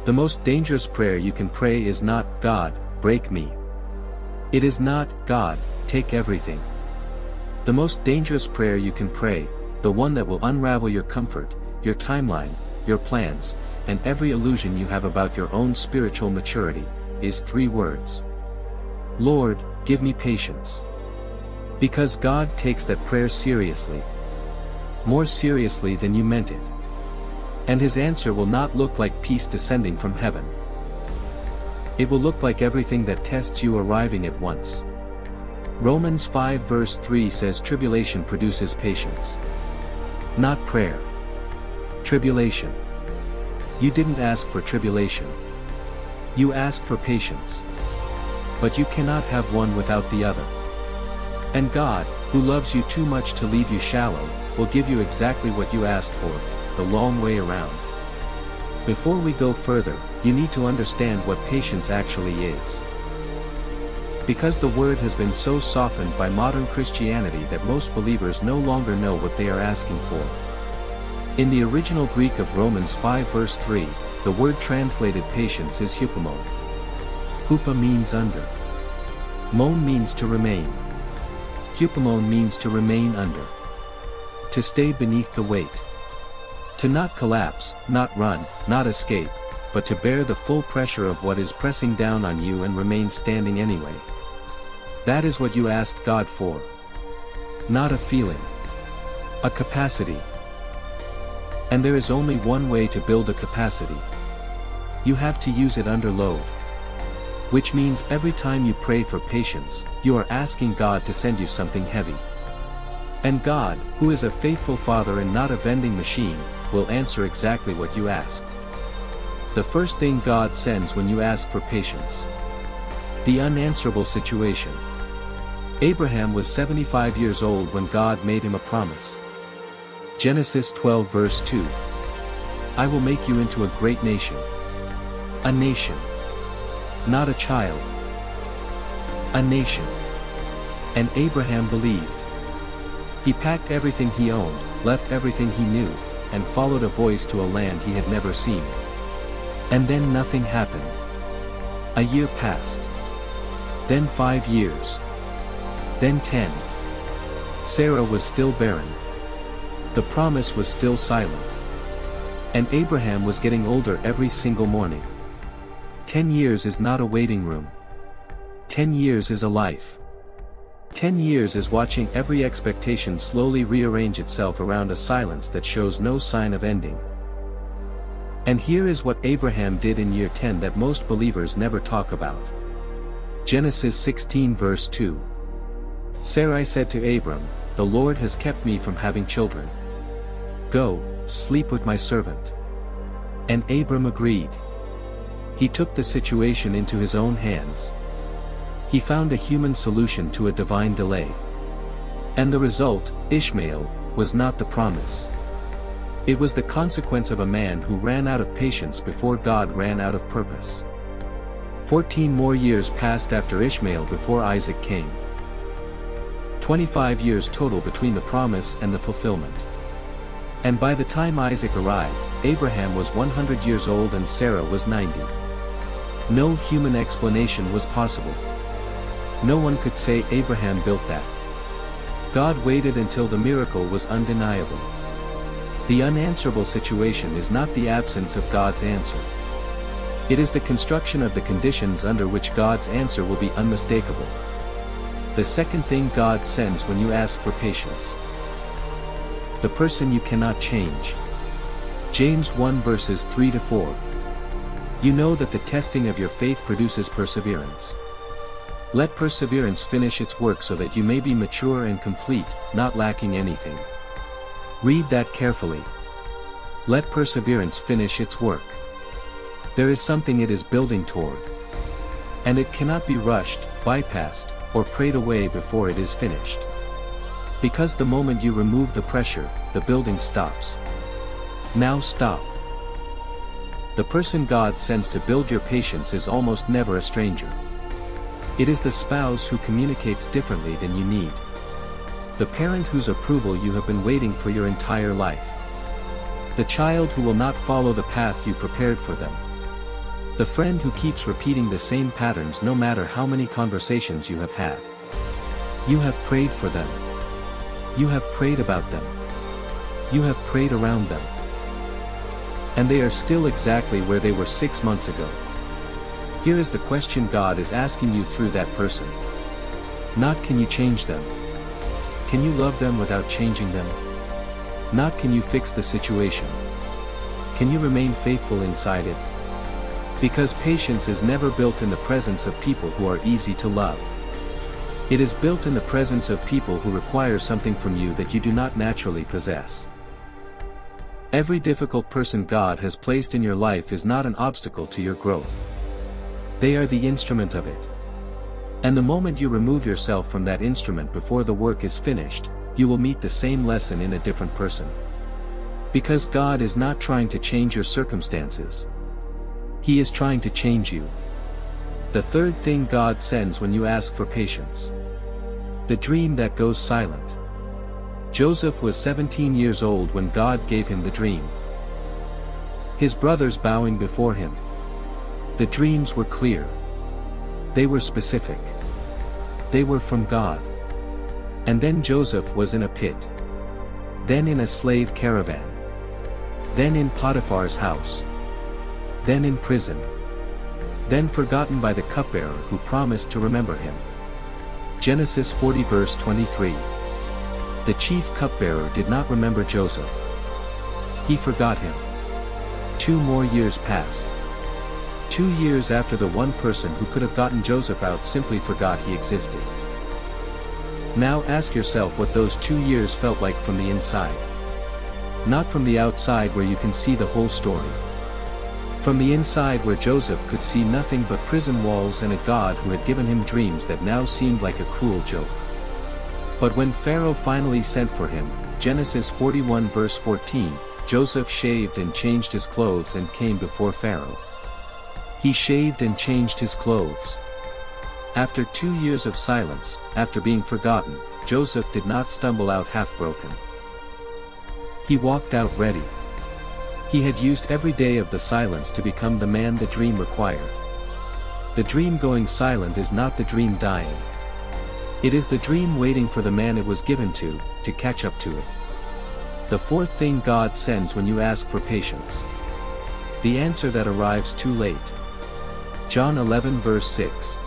The most dangerous prayer you can pray is not, "God, break me." It is not, "God, take everything." The most dangerous prayer you can pray, the one that will unravel your comfort, your timeline, your plans, and every illusion you have about your own spiritual maturity, is 3 words. Lord, give me patience. Because God takes that prayer seriously. More seriously than you meant it. And His answer will not look like peace descending from heaven. It will look like everything that tests you arriving at once. Romans 5 verse 3 says tribulation produces patience. Not prayer. Tribulation. You didn't ask for tribulation. You asked for patience. But you cannot have one without the other. And God, who loves you too much to leave you shallow, will give you exactly what you asked for, the long way around. Before we go further, you need to understand what patience actually is. Because the word has been so softened by modern Christianity that most believers no longer know what they are asking for. In the original Greek of Romans 5 verse 3, the word translated patience is hupomone. Hupa means under. Mon means to remain. Hupomone means to remain under. To stay beneath the weight. To not collapse, not run, not escape, but to bear the full pressure of what is pressing down on you and remain standing anyway. That is what you asked God for. Not a feeling. A capacity. And there is only one way to build a capacity. You have to use it under load. Which means every time you pray for patience, you are asking God to send you something heavy. And God, who is a faithful Father and not a vending machine, will answer exactly what you asked. The first thing God sends when you ask for patience. The unanswerable situation. Abraham was 75 years old when God made him a promise. Genesis 12 verse 2. I will make you into a great nation. A nation. Not a child. A nation. And Abraham believed. He packed everything he owned, left everything he knew, and followed a voice to a land he had never seen. And then nothing happened. A year passed. Then 5 years. Then 10. Sarah was still barren. The promise was still silent. And Abraham was getting older every single morning. 10 years is not a waiting room. 10 years is a life. 10 years is watching every expectation slowly rearrange itself around a silence that shows no sign of ending. And here is what Abraham did in year 10 that most believers never talk about. Genesis 16 verse 2. Sarai said to Abram, "The Lord has kept me from having children. Go, sleep with my servant." And Abram agreed. He took the situation into his own hands. He found a human solution to a divine delay. And the result, Ishmael, was not the promise. It was the consequence of a man who ran out of patience before God ran out of purpose. 14 more years passed after Ishmael before Isaac came. 25 years total between the promise and the fulfillment. And by the time Isaac arrived, Abraham was 100 years old and Sarah was 90. No human explanation was possible. No one could say Abraham built that. God waited until the miracle was undeniable. The unanswerable situation is not the absence of God's answer. It is the construction of the conditions under which God's answer will be unmistakable. The second thing God sends when you ask for patience. The person you cannot change. James 1 verses 3 to 4. You know that the testing of your faith produces perseverance. Let perseverance finish its work so that you may be mature and complete, not lacking anything. Read that carefully. Let perseverance finish its work. There is something it is building toward. And it cannot be rushed, bypassed, or prayed away before it is finished. Because the moment you remove the pressure, the building stops. Now stop. The person God sends to build your patience is almost never a stranger. It is the spouse who communicates differently than you need. The parent whose approval you have been waiting for your entire life. The child who will not follow the path you prepared for them. The friend who keeps repeating the same patterns no matter how many conversations you have had. You have prayed for them. You have prayed about them. You have prayed around them. And they are still exactly where they were 6 months ago. Here is the question God is asking you through that person. Not can you change them? Can you love them without changing them? Not can you fix the situation? Can you remain faithful inside it? Because patience is never built in the presence of people who are easy to love. It is built in the presence of people who require something from you that you do not naturally possess. Every difficult person God has placed in your life is not an obstacle to your growth. They are the instrument of it. And the moment you remove yourself from that instrument before the work is finished, you will meet the same lesson in a different person. Because God is not trying to change your circumstances. He is trying to change you. The third thing God sends when you ask for patience. The dream that goes silent. Joseph was 17 years old when God gave him the dream. His brothers bowing before him. The dreams were clear. They were specific. They were from God. And then Joseph was in a pit. Then in a slave caravan. Then in Potiphar's house. Then in prison. Then forgotten by the cupbearer who promised to remember him. Genesis 40 verse 23. The chief cupbearer did not remember Joseph. He forgot him. 2 more years passed. 2 years after the one person who could have gotten Joseph out simply forgot he existed. Now ask yourself what those 2 years felt like from the inside. Not from the outside where you can see the whole story. From the inside where Joseph could see nothing but prison walls and a God who had given him dreams that now seemed like a cruel joke. But when Pharaoh finally sent for him, Genesis 41 verse 14, Joseph shaved and changed his clothes and came before Pharaoh. He shaved and changed his clothes. After 2 years of silence, after being forgotten, Joseph did not stumble out half-broken. He walked out ready. He had used every day of the silence to become the man the dream required. The dream going silent is not the dream dying. It is the dream waiting for the man it was given to catch up to it. The fourth thing God sends when you ask for patience. The answer that arrives too late. John 11 verse 6.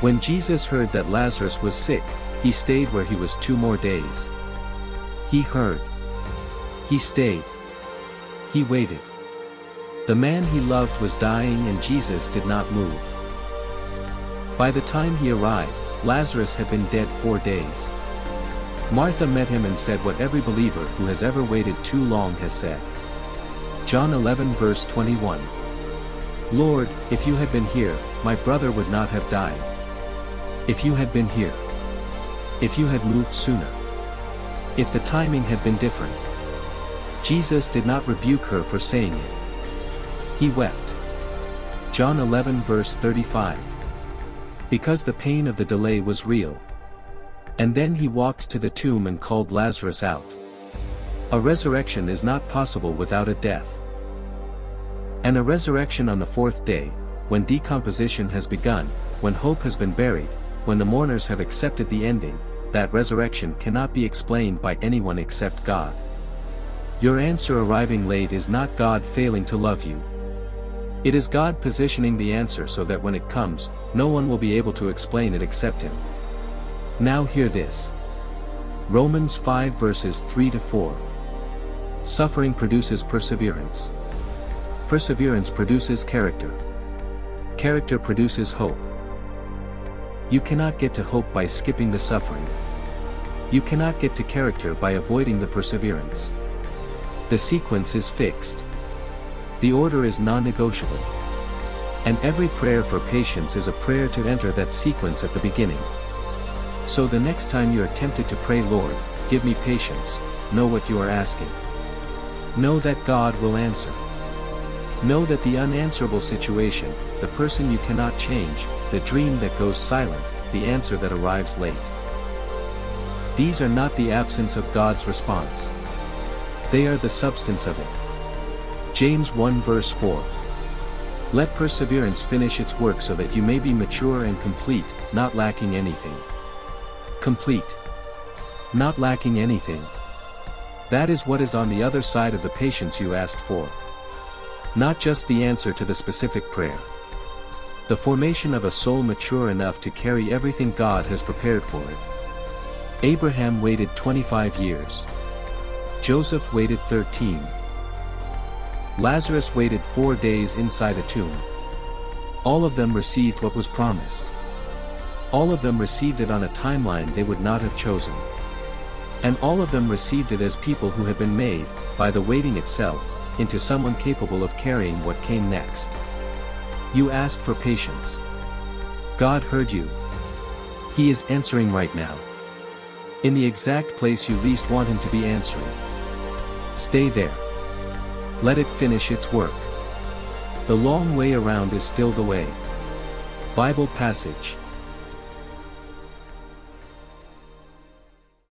When Jesus heard that Lazarus was sick, he stayed where he was 2 more days. He heard. He stayed. He waited. The man he loved was dying and Jesus did not move. By the time he arrived, Lazarus had been dead 4 days. Martha met him and said what every believer who has ever waited too long has said. John 11 verse 21. Lord, if you had been here, my brother would not have died. If you had been here. If you had moved sooner. If the timing had been different. Jesus did not rebuke her for saying it. He wept. John 11 verse 35. Because the pain of the delay was real. And then he walked to the tomb and called Lazarus out. A resurrection is not possible without a death. And a resurrection on the 4th day, when decomposition has begun, when hope has been buried, when the mourners have accepted the ending, that resurrection cannot be explained by anyone except God. Your answer arriving late is not God failing to love you. It is God positioning the answer so that when it comes, no one will be able to explain it except Him. Now hear this. Romans 5 verses 3 to 4. Suffering produces perseverance. Perseverance produces character. Character produces hope. You cannot get to hope by skipping the suffering. You cannot get to character by avoiding the perseverance. The sequence is fixed. The order is non-negotiable. And every prayer for patience is a prayer to enter that sequence at the beginning. So the next time you are tempted to pray, Lord, give me patience, know what you are asking. Know that God will answer. Know that the unanswerable situation, the person you cannot change, the dream that goes silent, the answer that arrives late. These are not the absence of God's response. They are the substance of it. James 1 verse 4. Let perseverance finish its work so that you may be mature and complete, not lacking anything. Complete. Not lacking anything. That is what is on the other side of the patience you asked for. Not just the answer to the specific prayer. The formation of a soul mature enough to carry everything God has prepared for it. Abraham waited 25 years. Joseph waited 13. Lazarus waited 4 days inside a tomb. All of them received what was promised. All of them received it on a timeline they would not have chosen. And all of them received it as people who had been made, by the waiting itself, into someone capable of carrying what came next. You asked for patience. God heard you. He is answering right now. In the exact place you least want Him to be answering. Stay there. Let it finish its work. The long way around is still the way. Bible passage.